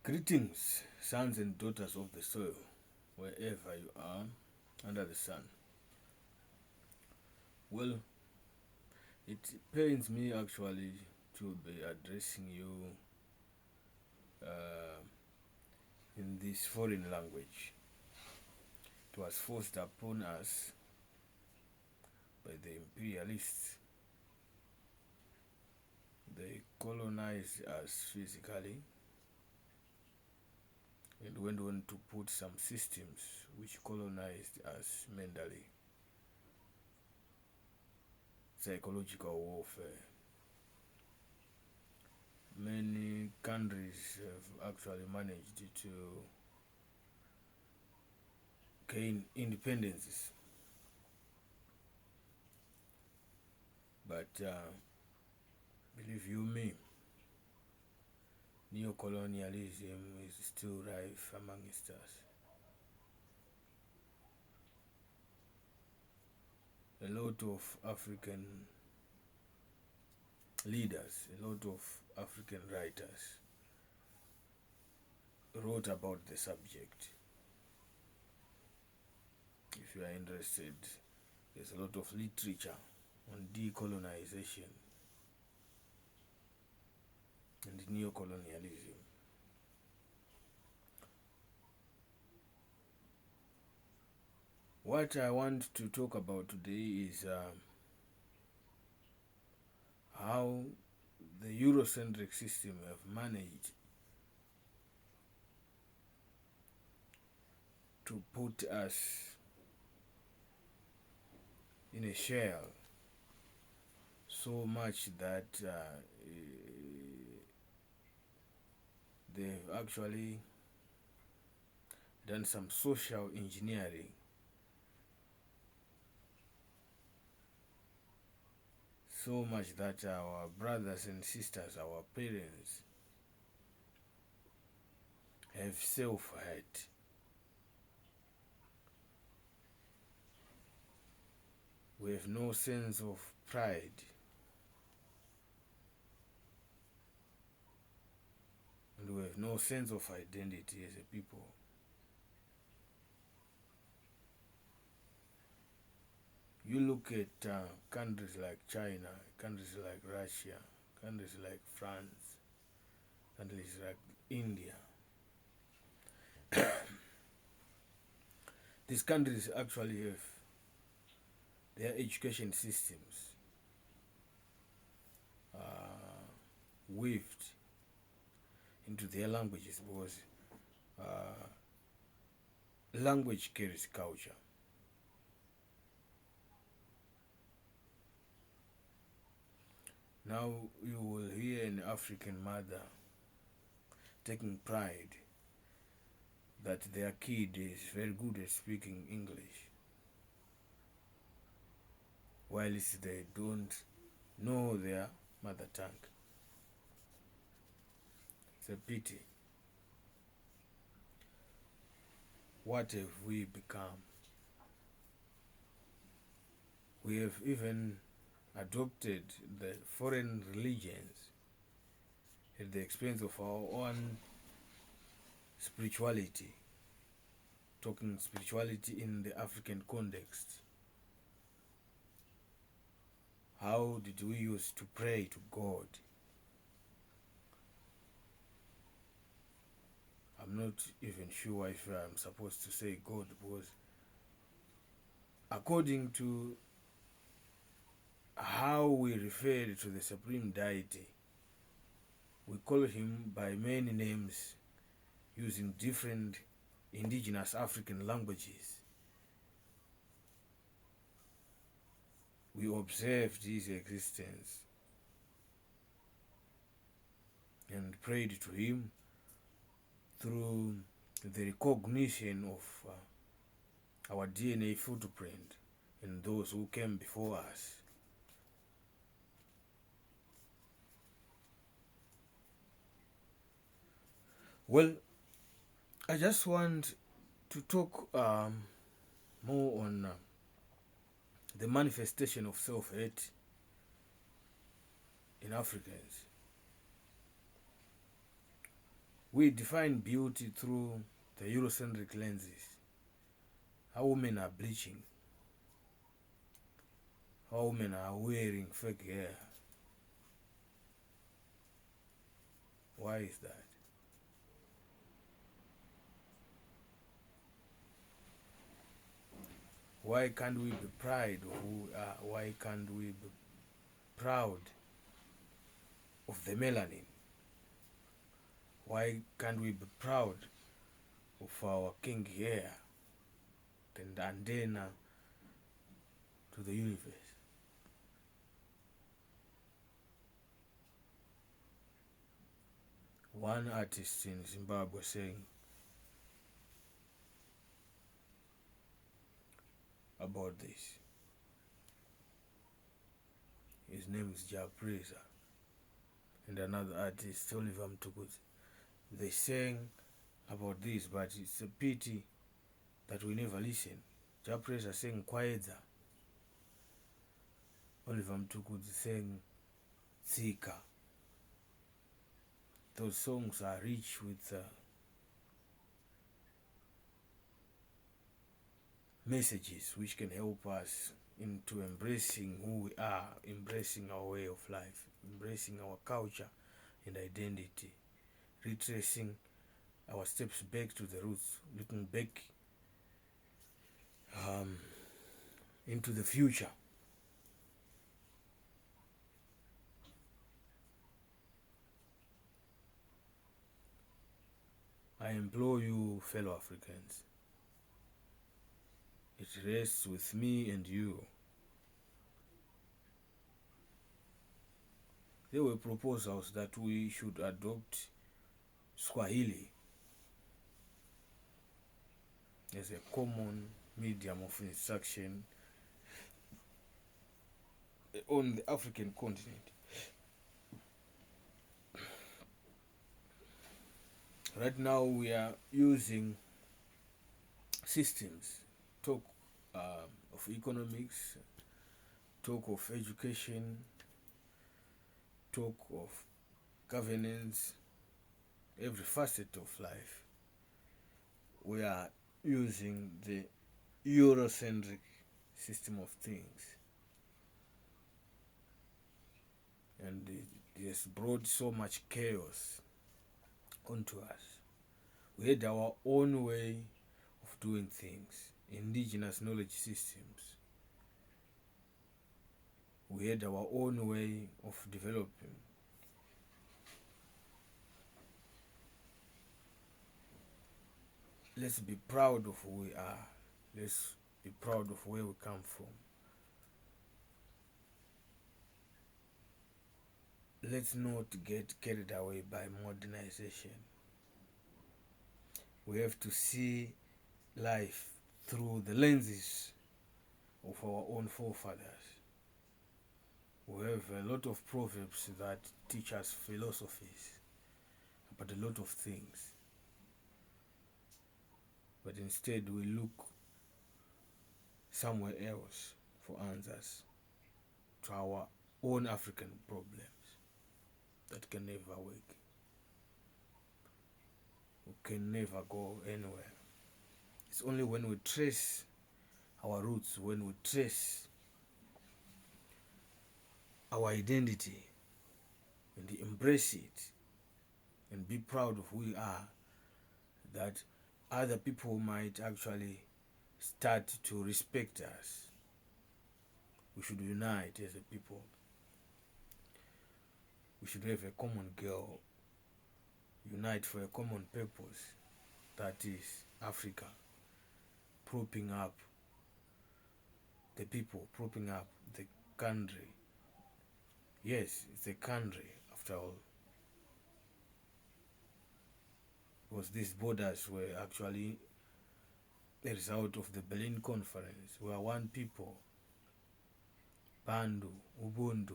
Greetings, sons and daughters of the soil, wherever you are under the sun. Well, it pains me actually to be addressing you in this foreign language. It was forced upon us by the imperialists. They colonized us physically and went on to put some systems which colonized us mentally. Psychological warfare. Many countries have actually managed to gain independences, but believe you me, neocolonialism is still rife amongst us. A lot of African leaders, a lot of African writers wrote about the subject. If you are interested, there's a lot of literature on decolonization and neocolonialism. What I want to talk about today is how the Eurocentric system have managed to put us in a shell so much that they've actually done some social engineering so much that our brothers and sisters, our parents, have self-hate. We have no sense of pride. And we have no sense of identity as a people. You look at countries like China, countries like Russia, countries like France, countries like India. These countries actually have their education systems weaved into their languages because language carries culture. Now you will hear an African mother taking pride that their kid is very good at speaking English, whilst they don't know their mother tongue. It's a pity. What have we become? We have even adopted the foreign religions at the expense of our own spirituality, talking spirituality in the African context. How did we used to pray to God? I'm not even sure if I'm supposed to say God, because according to how we refer to the supreme deity, we call him by many names using different indigenous African languages. We observed his existence and prayed to him through the recognition of our DNA footprint and those who came before us. Well, I just want to talk more on the manifestation of self-hate in Africans. We define beauty through the Eurocentric lenses. How women are bleaching, how women are wearing fake hair. Why is that? Why can't we be proud of who we are? Why can't we be proud of the melanin? Why can't we be proud of our king hair and antenna to the universe? One artist in Zimbabwe saying about this. His name is Japreza. And another artist, Oliver Mtukudzi. They sang about this, but it's a pity that we never listen. Japreza sang Kwaedza. Oliver Mtukudzi sang Tsika. Those songs are rich with messages which can help us into embracing who we are, embracing our way of life, embracing our culture and identity, retracing our steps back to the roots, looking back into the future. I implore you, fellow Africans, it rests with me and you. There were proposals that we should adopt Swahili as a common medium of instruction on the African continent. Right now we are using systems, talk of economics, talk of education, talk of governance, every facet of life. We are using the Eurocentric system of things. And it has brought so much chaos onto us. We had our own way of doing things, indigenous knowledge systems. We had our own way of developing. Let's be proud of who we are. Let's be proud of where we come from. Let's not get carried away by modernization. We have to see life through the lenses of our own forefathers. We have a lot of proverbs that teach us philosophies about a lot of things. But instead we look somewhere else for answers to our own African problems that can never work. We can never go anywhere. It's only when we trace our roots, when we trace our identity and embrace it and be proud of who we are, that other people might actually start to respect us. We should unite as a people. We should have a common goal, unite for a common purpose, that is Africa, propping up the people, propping up the country. Yes, it's a country after all, because these borders were actually a result of the Berlin Conference. We are one people. Bandu, Ubuntu.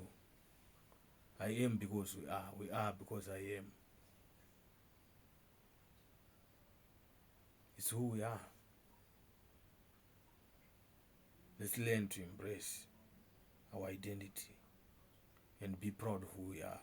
I am because we are because I am. It's who we are. Let's learn to embrace our identity and be proud of who we are.